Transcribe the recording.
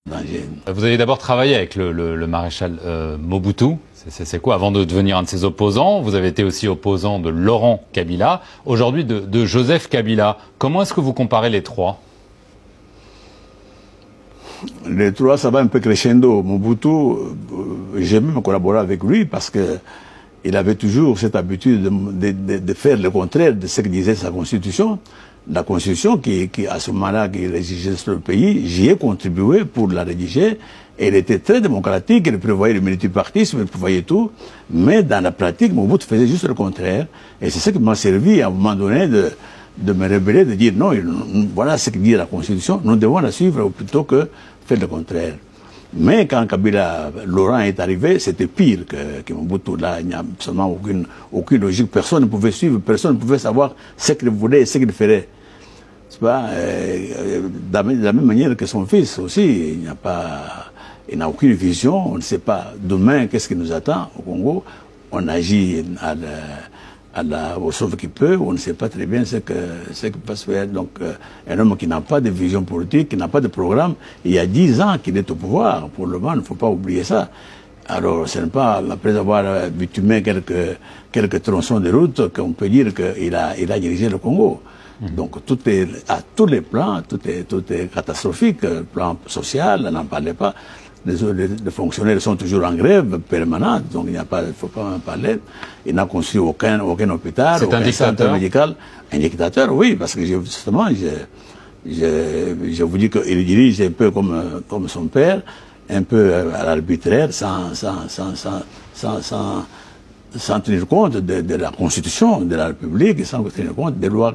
Vous avez d'abord travaillé avec le maréchal Mobutu, c'est quoi? Avant de devenir un de ses opposants, vous avez été aussi opposant de Laurent Kabila, aujourd'hui de Joseph Kabila. Comment est-ce que vous comparez les trois? Les trois, ça va un peu crescendo. Mobutu, j'ai même collaboré avec lui parce que il avait toujours cette habitude de faire le contraire de ce que disait sa constitution. La constitution qui à ce moment-là, qui rédigeait sur le pays, j'y ai contribué pour la rédiger. Elle était très démocratique, elle prévoyait le multipartisme, elle prévoyait tout. Mais dans la pratique, Mobutu faisait juste le contraire. Et c'est ce qui m'a servi à un moment donné de me révéler, de dire non, voilà ce que dit la Constitution, nous devons la suivre plutôt que faire le contraire. Mais quand Kabila, Laurent est arrivé, c'était pire que Mobutu. Là, il n'y a absolument aucune logique. Personne ne pouvait suivre, personne ne pouvait savoir ce qu'il voulait et ce qu'il ferait. C'est pas, de la même manière que son fils aussi, il n'a aucune vision, on ne sait pas demain qu'est-ce qui nous attend au Congo. On agit au sauve qui peut, on ne sait pas très bien ce qui peut se faire. Donc, un homme qui n'a pas de vision politique, qui n'a pas de programme, il y a 10 ans qu'il est au pouvoir. Pour le moment, il ne faut pas oublier ça. Alors, ce n'est pas après avoir bitumé quelques tronçons de route qu'on peut dire qu'il a dirigé le Congo. Donc, tout est, à tous les plans, tout est catastrophique. Le plan social, on n'en parlait pas. Les fonctionnaires sont toujours en grève permanente, donc il ne faut pas en parler. Il n'a construit aucun hôpital, aucun centre médical. Un dictateur, oui, parce que justement, je vous dis qu'il dirige un peu comme son père, un peu à l'arbitraire, sans tenir compte de la Constitution de la République, sans tenir compte des lois.